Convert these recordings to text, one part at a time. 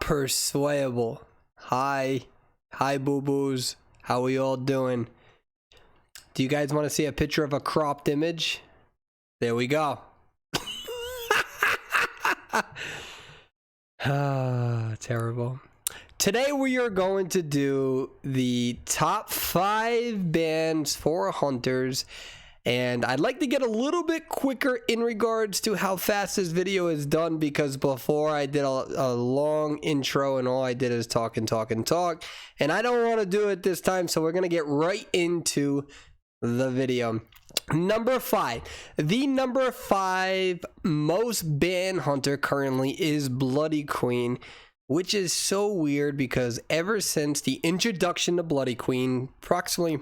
Persuadable. Hi boo-boos. How are you all doing? Do you guys want to see a picture of a cropped image? There we go. Terrible. Today we are going to do the top 5 bands for hunters, and I'd like to get a little bit quicker in regards to how fast this video is done, because before I did a long intro and all I did is talk, and I don't want to do it this time, so we're going to get right into the video. Number 5. The number 5 most banned hunter currently is Bloody Queen, which is so weird because ever since the introduction to Bloody Queen, approximately,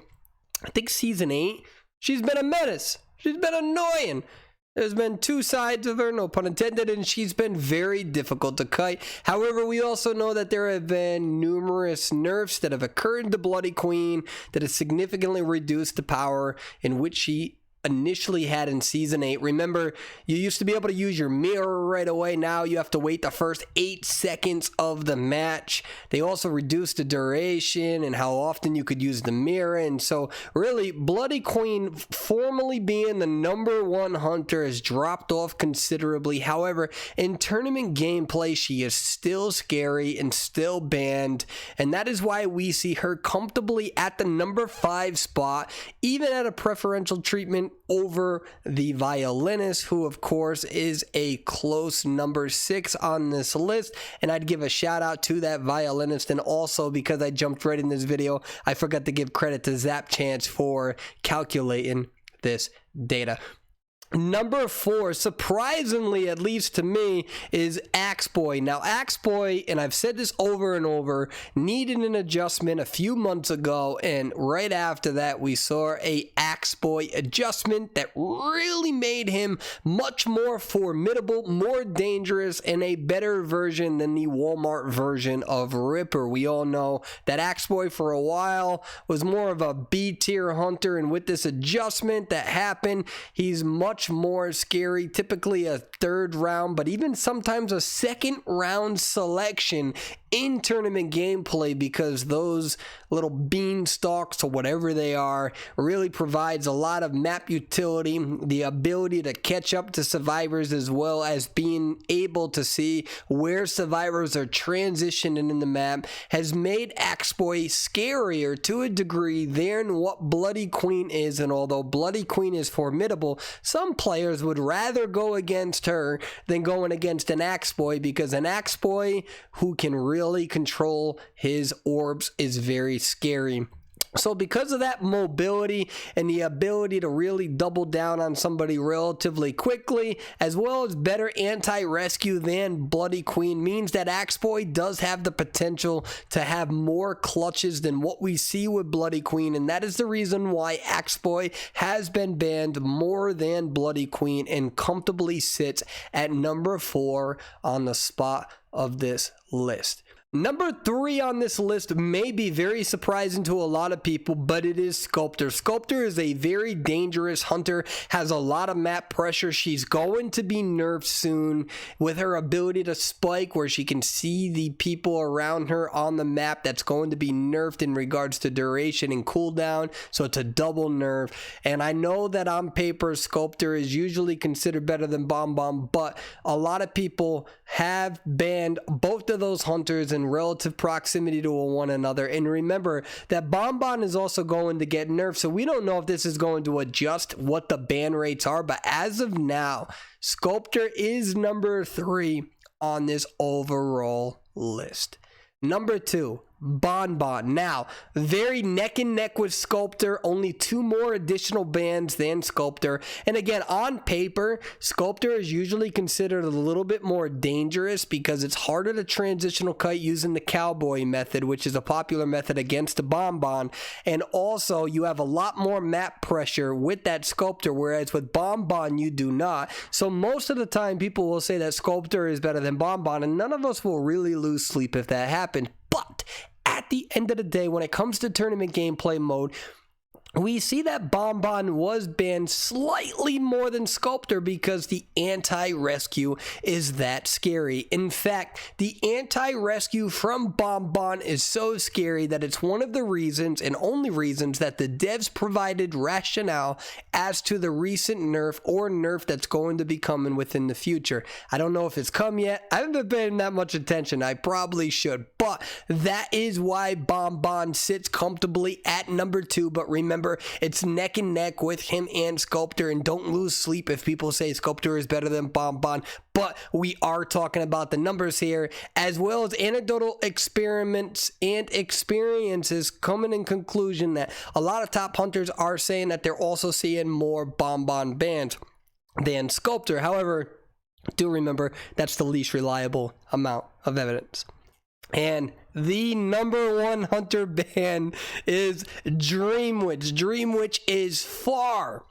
I think season 8, she's been a menace. She's been annoying. There's been 2 sides of her, no pun intended, and she's been very difficult to kite. However, we also know that there have been numerous nerfs that have occurred to Bloody Queen that has significantly reduced the power in which she initially had in season 8. Remember, you used to be able to use your mirror right away. Now you have to wait the first 8 seconds of the match. They also reduced the duration and how often you could use the mirror, and so really Bloody Queen, formerly being the number 1 hunter, has dropped off considerably. However, in tournament gameplay she is still scary and still banned, and that is why we see her comfortably at the number 5 spot, even at a preferential treatment over the violinist, who of course is a close number 6 on this list. And I'd give a shout out to that violinist, and also, because I jumped right in this video, I forgot to give credit to Zappchance for calculating this data. Number 4, surprisingly, at least to me, is Axeboy. Now, Axeboy, and I've said this over and over, needed an adjustment a few months ago, and right after that, we saw a Axeboy adjustment that really made him much more formidable, more dangerous, and a better version than the Walmart version of Ripper. We all know that Axeboy for a while was more of a B-tier hunter, and with this adjustment that happened, he's much more scary, typically a 3rd round, but even sometimes a 2nd round selection in tournament gameplay, because those little beanstalks, or whatever they are, really provides a lot of map utility, the ability to catch up to survivors, as well as being able to see where survivors are transitioning in the map, has made Axeboy scarier to a degree than what Bloody Queen is. And although Bloody Queen is formidable, some players would rather go against her than going against an Axeboy, because an Axeboy who can really control his orbs is very scary. So because of that mobility and the ability to really double down on somebody relatively quickly, as well as better anti-rescue than Bloody Queen, means that Axeboy does have the potential to have more clutches than what we see with Bloody Queen, and that is the reason why Axeboy has been banned more than Bloody Queen and comfortably sits at number 4 on the spot of this list. Number 3 on this list may be very surprising to a lot of people, but it is Sculptor. Sculptor is a very dangerous hunter, has a lot of map pressure. She's going to be nerfed soon with her ability to spike, where she can see the people around her on the map. That's going to be nerfed in regards to duration and cooldown, so it's a double nerf. And I know that on paper Sculptor is usually considered better than Bomb Bomb, but a lot of people have banned both of those hunters in relative proximity to one another. And remember that Bomb Bomb is also going to get nerfed, so we don't know if this is going to adjust what the ban rates are, but as of now, Sculptor is number 3 on this overall list. Number 2, Bon Bon. Now, very neck and neck with Sculptor, only 2 more additional bans than Sculptor. And again, on paper, Sculptor is usually considered a little bit more dangerous because it's harder to transitional kite using the cowboy method, which is a popular method against the Bon Bon. And also, you have a lot more map pressure with that Sculptor, whereas with Bon Bon, you do not. So most of the time, people will say that Sculptor is better than Bon Bon, and none of us will really lose sleep if that happens. But at the end of the day, when it comes to tournament gameplay mode, we see that Bonbon was banned slightly more than Sculptor because the anti-rescue is that scary. In fact, the anti-rescue from Bonbon is so scary that it's one of the reasons and only reasons that the devs provided rationale as to the recent nerf or nerf that's going to be coming within the future. I don't know if it's come yet. I haven't been paying that much attention. I probably should, but that is why Bonbon sits comfortably at number 2. But remember, it's neck and neck with him and Sculptor, and don't lose sleep if people say Sculptor is better than Bonbon. But we are talking about the numbers here, as well as anecdotal experiments and experiences coming in conclusion that a lot of top hunters are saying that they're also seeing more Bonbon bans than Sculptor. However, do remember that's the least reliable amount of evidence. And the number 1 hunter ban is Dream Witch. Dream Witch is far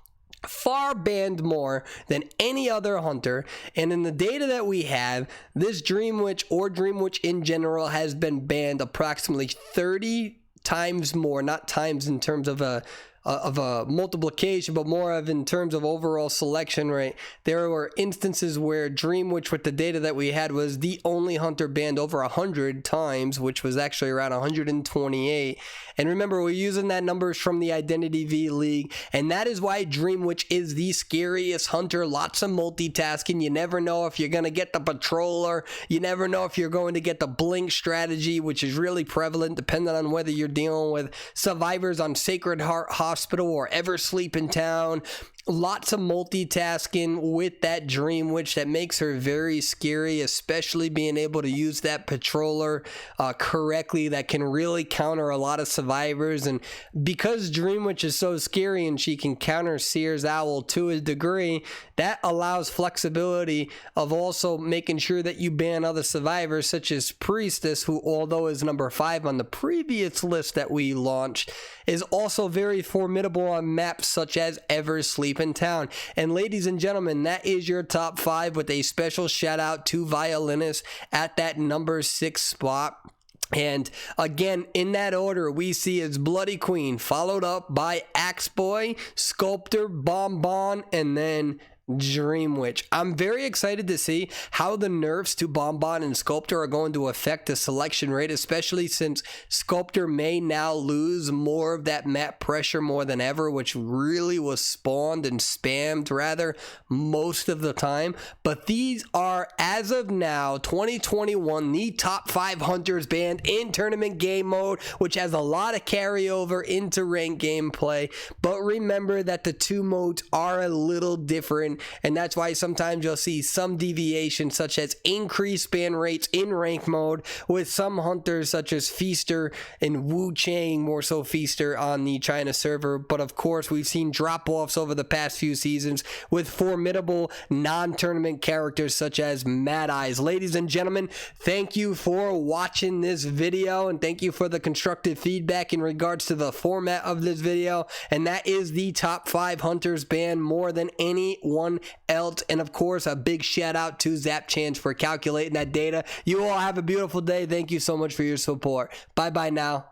banned more than any other hunter, and in the data that we have, this Dream Witch or Dream Witch in general has been banned approximately 30 times more, not times in terms of a multiplication, but more of in terms of overall selection rate. There were instances where Dream Witch, with the data that we had, was the only hunter banned over 100 times, which was actually around 128. And remember, we're using that numbers from the Identity V League, and that is why Dream Witch is the scariest hunter. Lots of multitasking. You never know if you're going to get the patroller. You never know if you're going to get the blink strategy, which is really prevalent depending on whether you're dealing with survivors on Sacred Heart Hospital or Ever Sleep in Town. Lots of multitasking with that Dream Witch that makes her very scary, especially being able to use that patroller correctly. That can really counter a lot of survivors. And because Dream Witch is so scary and she can counter Seer's Owl to a degree, that allows flexibility of also making sure that you ban other survivors, such as Priestess, who, although is number 5 on the previous list that we launched, is also very formidable on maps such as Ever Sleep in Town. And ladies and gentlemen, that is your top 5, with a special shout out to Violinist at that number 6 spot. And again, in that order, we see as Bloody Queen, followed up by Axe Boy, Sculptor, Bonbon, and then Dream Witch. I'm very excited to see how the nerfs to Bonbon and Sculptor are going to affect the selection rate, especially since Sculptor may now lose more of that map pressure more than ever, which really was spawned and spammed rather most of the time. But these are, as of now, 2021, the top 5 hunters banned in tournament game mode, which has a lot of carryover into ranked gameplay. But remember that the 2 modes are a little different, and that's why sometimes you'll see some deviation, such as increased ban rates in rank mode with some hunters such as Feaster and Wu Chang, more so Feaster on the China server. But of course, we've seen drop-offs over the past few seasons with formidable non-tournament characters such as Mad Eyes. Ladies and gentlemen, thank you for watching this video, and thank you for the constructive feedback in regards to the format of this video. And that is the top 5 hunters banned more than anyone else. And of course, a big shout out to Zappchance for calculating that data. You all have a beautiful day. Thank you so much for your support. Bye bye now.